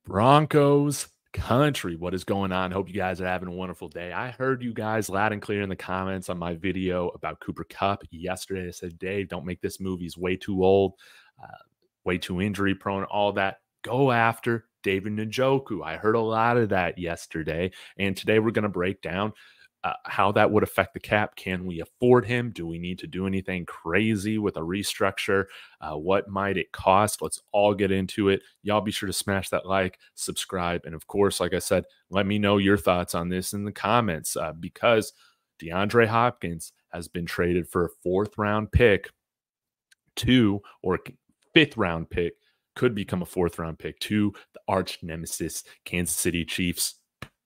Broncos Country, what is going on? Hope you guys are having a wonderful day. I heard you guys loud and clear in the comments on my video about Cooper Kupp yesterday. I said, Dave, don't make this move. He's way too old, uh, way too injury prone, all that. Go after David Njoku. I heard a lot of that yesterday. And today we're going to break down how that would affect the cap. Can we afford him? Do we need to do anything crazy with a restructure? What might it cost? Let's all get into it. Y'all be sure to smash that like, subscribe, and of course, like I said, let me know your thoughts on this in the comments because DeAndre Hopkins has been traded for a fourth-round pick or fifth-round pick, could become a fourth-round pick to the arch nemesis Kansas City Chiefs.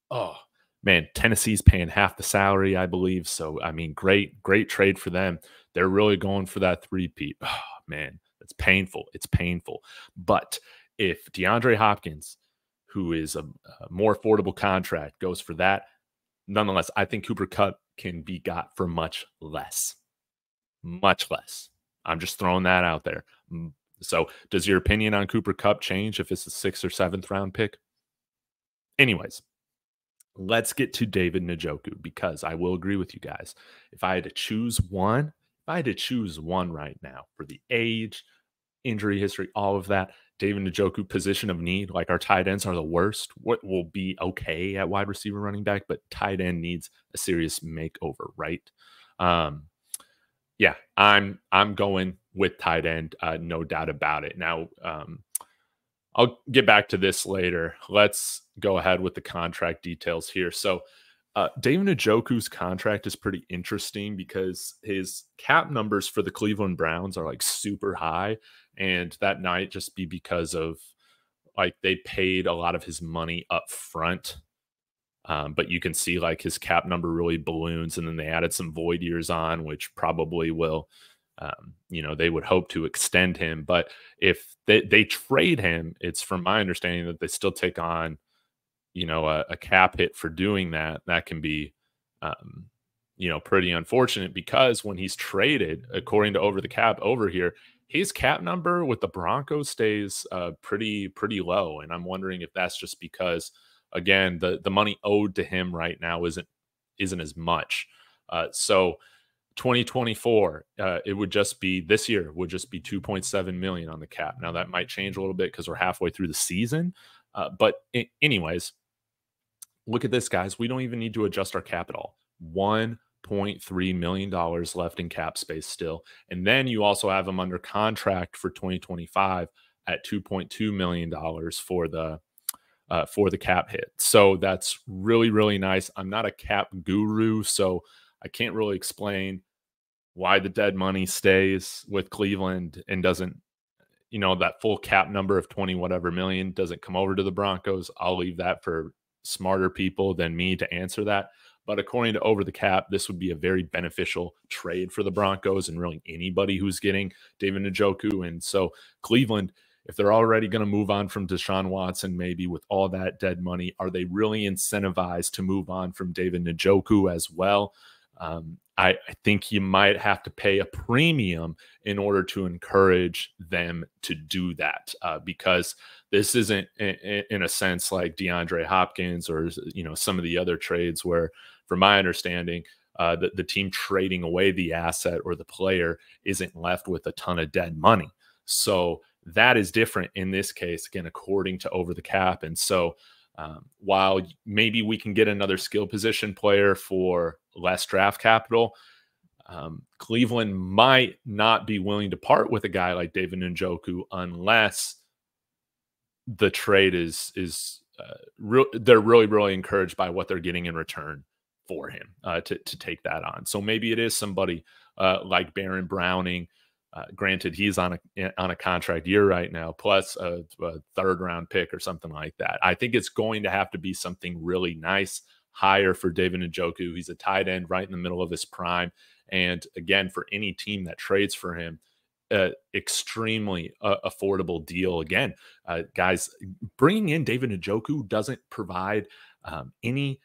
Oh, man, Tennessee's paying half the salary, I believe. So, I mean, great trade for them. They're really going for that three-peat. Oh, man, it's painful. It's painful. But if DeAndre Hopkins, who is a more affordable contract, goes for that, nonetheless, I think Cooper Kupp can be got for much less. Much less. I'm just throwing that out there. So, does your opinion on Cooper Kupp change if it's a 6th or 7th round pick? Anyways, let's get to David Njoku, because I will agree with you guys. If I had to choose one, right now for the age, injury history, all of that, David Njoku, position of need, like our tight ends are the worst. What will be okay at wide receiver, running back, but tight end needs a serious makeover, right? Yeah, I'm going with tight end, no doubt about it. Now, I'll get back to this later. Let's go ahead with the contract details here. So David Njoku's contract is pretty interesting because his cap numbers for the Cleveland Browns are like super high. And that might just be because of like they paid a lot of his money up front. But you can see like his cap number really balloons, and then they added some void years on, which probably will they would hope to extend him. But if they trade him, it's from my understanding that they still take on, a cap hit for doing that. That can be, pretty unfortunate, because when he's traded, according to Over the Cap over here, his cap number with the Broncos stays pretty low. And I'm wondering if that's just because, again, the money owed to him right now isn't as much. So 2024, it would just be, this year would just be 2.7 million on the cap. Now that might change a little bit because we're halfway through the season. But anyways, look at this, guys. We don't even need to adjust our cap at all. $1.3 million left in cap space still. And then you also have him under contract for 2025 at $2.2 million for the cap hit. So that's really, really nice. I'm not a cap guru, so I can't really explain why the dead money stays with Cleveland and doesn't, that full cap number of 20 whatever million doesn't come over to the Broncos. I'll leave that for smarter people than me to answer that. But according to Over the Cap, this would be a very beneficial trade for the Broncos and really anybody who's getting David Njoku. And so Cleveland, if they're already going to move on from Deshaun Watson, maybe with all that dead money, are they really incentivized to move on from David Njoku as well? I think you might have to pay a premium in order to encourage them to do that, because this isn't, in a sense, like DeAndre Hopkins or some of the other trades where, from my understanding, the team trading away the asset or the player isn't left with a ton of dead money. So that is different in this case, again, according to Over the Cap. And so while maybe we can get another skill position player for less draft capital, Cleveland might not be willing to part with a guy like David Njoku unless the trade they're really, really encouraged by what they're getting in return for him to take that on. So maybe it is somebody like Baron Browning. Granted, he's on a contract year right now, plus a third-round pick or something like that. I think it's going to have to be something really nice, higher for David Njoku. He's a tight end right in the middle of his prime. And again, for any team that trades for him, extremely affordable deal. Again, guys, bringing in David Njoku doesn't provide any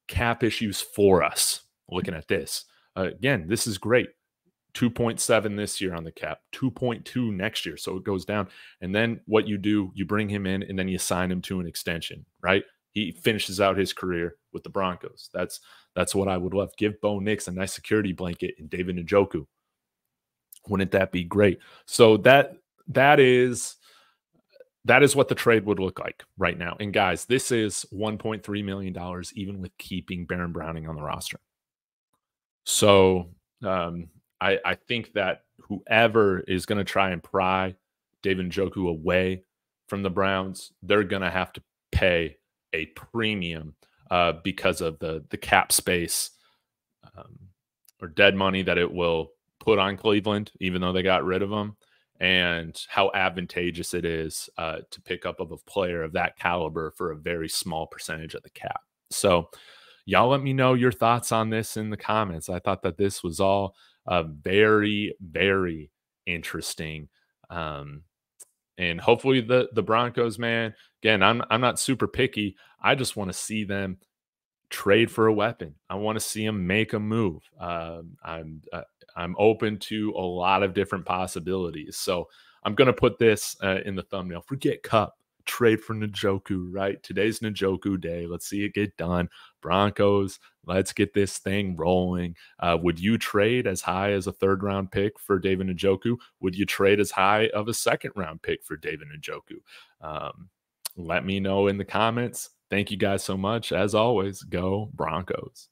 cap issues for us. Looking at this, again, this is great. 2.7 this year on the cap, 2.2 next year. So it goes down. And then what you do, you bring him in and then you sign him to an extension, right? He finishes out his career with the Broncos. That's what I would love. Give Bo Nix a nice security blanket and David Njoku. Wouldn't that be great? So that is what the trade would look like right now. And guys, this is $1.3 million, even with keeping Baron Browning on the roster. So I think that whoever is going to try and pry David Njoku away from the Browns, they're going to have to pay a premium because of the cap space or dead money that it will put on Cleveland, even though they got rid of him, and how advantageous it is to pick up of a player of that caliber for a very small percentage of the cap. So y'all let me know your thoughts on this in the comments. I thought that this was all very, very interesting. And hopefully the Broncos, man, again, I'm not super picky. I just want to see them trade for a weapon. I want to see them make a move. I'm open to a lot of different possibilities. So I'm going to put this in the thumbnail. Forget Kupp. Trade for Njoku, right? Today's Njoku day. Let's see it get done. Broncos, let's get this thing rolling. Would you trade as high as a 3rd round pick for David Njoku? Would you trade as high of a 2nd round pick for David Njoku? Let me know in the comments. Thank you guys so much. As always, go Broncos.